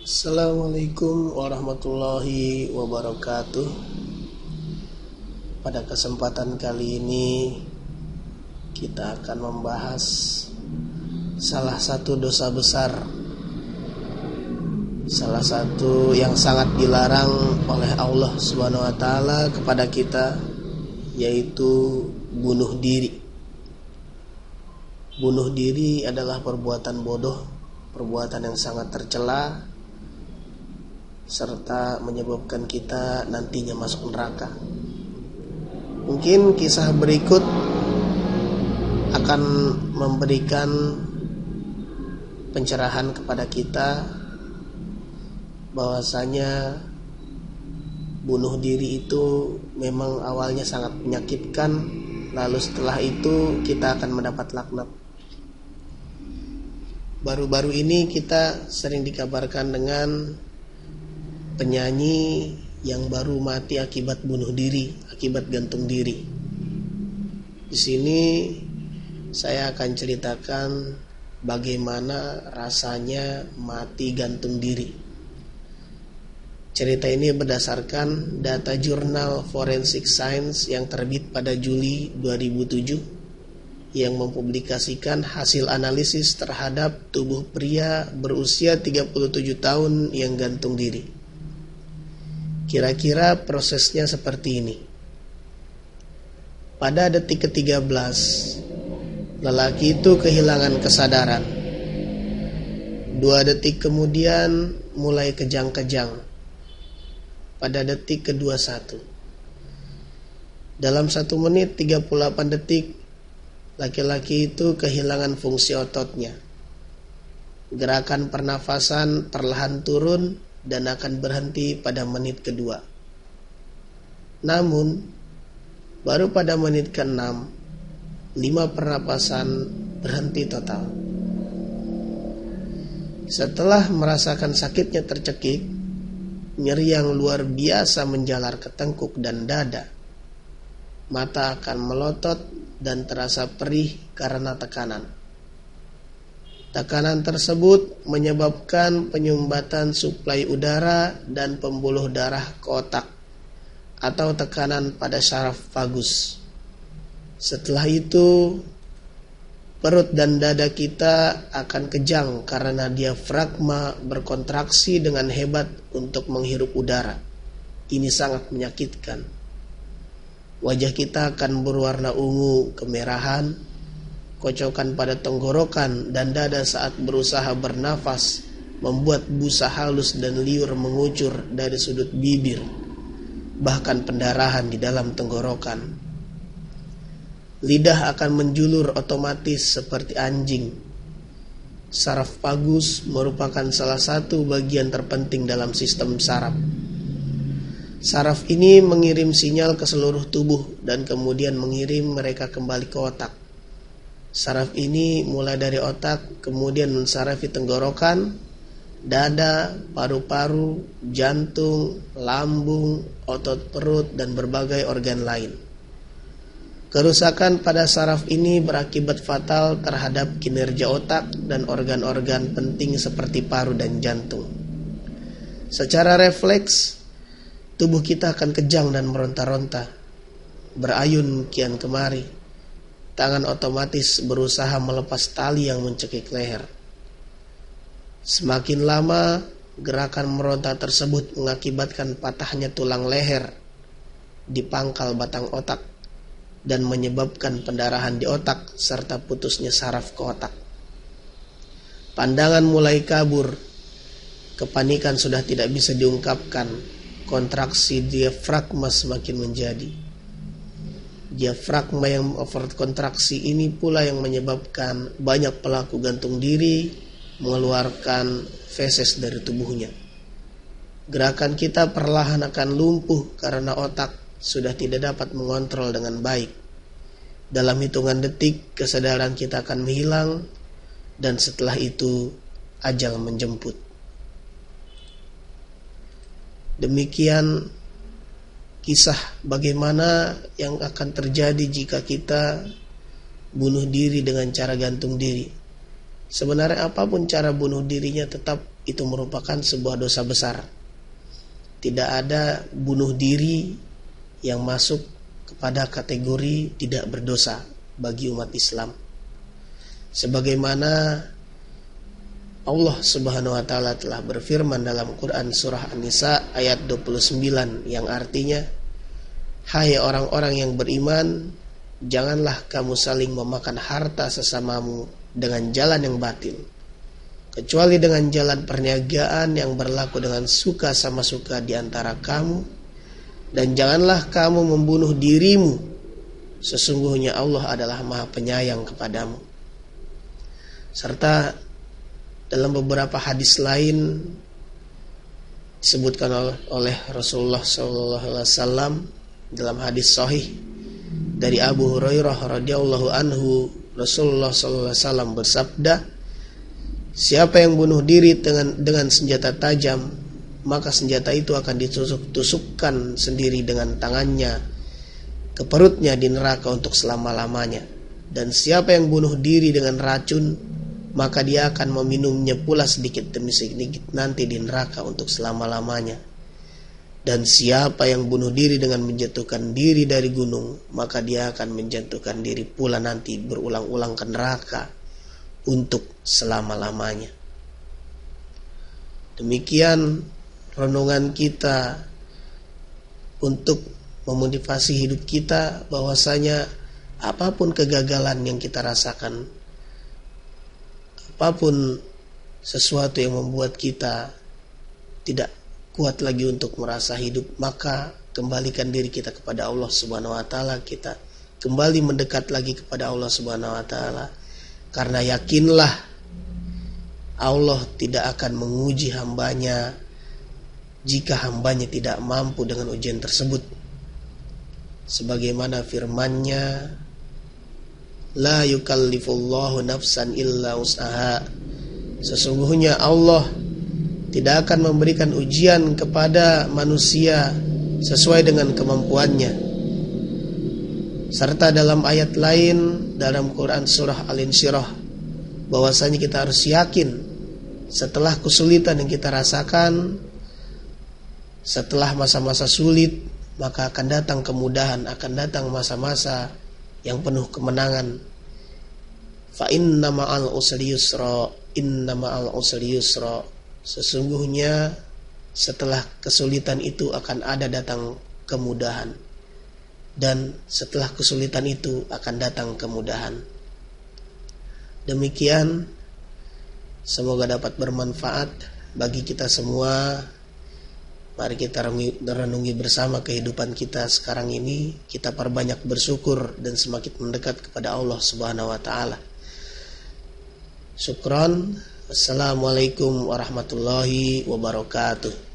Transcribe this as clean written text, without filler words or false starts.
Assalamualaikum warahmatullahi wabarakatuh. Pada kesempatan kali ini kita akan membahas salah satu dosa besar, salah satu yang sangat dilarang oleh Allah Subhanahu wa taala kepada kita, yaitu bunuh diri. Bunuh diri adalah perbuatan bodoh, perbuatan yang sangat tercela, serta menyebabkan kita nantinya masuk neraka. Mungkin kisah berikut akan memberikan pencerahan kepada kita bahwasanya bunuh diri itu memang awalnya sangat menyakitkan, lalu setelah itu kita akan mendapat laknat. Baru-baru ini kita sering dikabarkan dengan penyanyi yang baru mati akibat bunuh diri, akibat gantung diri. Di sini saya akan ceritakan bagaimana rasanya mati gantung diri. Cerita ini berdasarkan data jurnal Forensic Science yang terbit pada Juli 2007 yang mempublikasikan hasil analisis terhadap tubuh pria berusia 37 tahun yang gantung diri. Kira-kira prosesnya seperti ini. Pada detik ke-13, lelaki itu kehilangan kesadaran. 2 detik kemudian mulai kejang-kejang. Pada detik ke-21. Dalam 1 menit 38 detik, laki-laki itu kehilangan fungsi ototnya. Gerakan pernafasan perlahan turun dan akan berhenti pada menit kedua. Namun, baru pada menit ke-6, 5 pernapasan berhenti total. Setelah merasakan sakitnya tercekik, nyeri yang luar biasa menjalar ke tengkuk dan dada. Mata akan melotot dan terasa perih karena tekanan. Tekanan tersebut menyebabkan penyumbatan suplai udara dan pembuluh darah ke otak atau tekanan pada syaraf vagus. Setelah itu, perut dan dada kita akan kejang karena diafragma berkontraksi dengan hebat untuk menghirup udara. Ini sangat menyakitkan. Wajah kita akan berwarna ungu kemerahan, kocokan pada tenggorokan dan dada saat berusaha bernafas membuat busa halus dan liur mengucur dari sudut bibir, bahkan pendarahan di dalam tenggorokan. Lidah akan menjulur otomatis seperti anjing. Saraf vagus merupakan salah satu bagian terpenting dalam sistem saraf. Saraf ini mengirim sinyal ke seluruh tubuh dan kemudian mengirim mereka kembali ke otak. Saraf ini mulai dari otak, kemudian mensarafi tenggorokan, dada, paru-paru, jantung, lambung, otot perut, dan berbagai organ lain. Kerusakan pada saraf ini berakibat fatal terhadap kinerja otak dan organ-organ penting seperti paru dan jantung. Secara refleks, tubuh kita akan kejang dan meronta-ronta, berayun kian kemari. Tangan otomatis berusaha melepas tali yang mencekik leher. Semakin lama, gerakan meronta tersebut mengakibatkan patahnya tulang leher di pangkal batang otak dan menyebabkan pendarahan di otak serta putusnya saraf ke otak. Pandangan mulai kabur, kepanikan sudah tidak bisa diungkapkan, kontraksi diafragma semakin menjadi. Diafragma yang overkontraksi ini pula yang menyebabkan banyak pelaku gantung diri mengeluarkan feses dari tubuhnya. Gerakan kita perlahan akan lumpuh karena otak sudah tidak dapat mengontrol dengan baik. Dalam hitungan detik kesadaran kita akan menghilang dan setelah itu ajal menjemput. Demikian kisah bagaimana yang akan terjadi jika kita bunuh diri dengan cara gantung diri. Sebenarnya apapun cara bunuh dirinya tetap itu merupakan sebuah dosa besar. Tidak ada bunuh diri yang masuk kepada kategori tidak berdosa bagi umat Islam. Sebagaimana Allah Subhanahu wa taala telah berfirman dalam Quran surah An-Nisa ayat 29 yang artinya, hai orang-orang yang beriman, janganlah kamu saling memakan harta sesamamu dengan jalan yang batil, kecuali dengan jalan perniagaan yang berlaku dengan suka sama suka di antara kamu, dan janganlah kamu membunuh dirimu, sesungguhnya Allah adalah Maha Penyayang kepadamu. Serta dalam beberapa hadis lain disebutkan oleh Rasulullah SAW dalam hadis sahih dari Abu Hurairah radhiyallahu anhu, Rasulullah SAW bersabda, siapa yang bunuh diri dengan senjata tajam, maka senjata itu akan ditusuk-tusukkan sendiri dengan tangannya ke perutnya di neraka untuk selama-lamanya. Dan siapa yang bunuh diri dengan racun, maka dia akan meminumnya pula sedikit demi sedikit nanti di neraka untuk selama-lamanya. Dan siapa yang bunuh diri dengan menjatuhkan diri dari gunung, maka dia akan menjatuhkan diri pula nanti berulang-ulang ke neraka untuk selama-lamanya. Demikian renungan kita untuk memotivasi hidup kita, bahwasanya apapun kegagalan yang kita rasakan, apapun sesuatu yang membuat kita tidak kuat lagi untuk merasa hidup, maka kembalikan diri kita kepada Allah Subhanahu wa taala. Kita kembali mendekat lagi kepada Allah Subhanahu wa taala, karena yakinlah Allah tidak akan menguji hambanya jika hambanya tidak mampu dengan ujian tersebut. Sebagaimana firman-Nya, la yukallifullahu nafsan illa usaha. Sesungguhnya Allah tidak akan memberikan ujian kepada manusia sesuai dengan kemampuannya. Serta dalam ayat lain dalam Quran surah Al-Insyirah, bahwasanya kita harus yakin setelah kesulitan yang kita rasakan, setelah masa-masa sulit, maka akan datang kemudahan, akan datang masa-masa yang penuh kemenangan. Fa inna ma'al usri yusra, inna ma'al usri yusra. Sesungguhnya setelah kesulitan itu akan ada datang kemudahan, dan setelah kesulitan itu akan datang kemudahan. Demikian, semoga dapat bermanfaat bagi kita semua. Mari kita renungi bersama kehidupan kita sekarang ini. Kita perbanyak bersyukur dan semakin mendekat kepada Allah Subhanahu wa taala. Syukron. Assalamualaikum warahmatullahi wabarakatuh.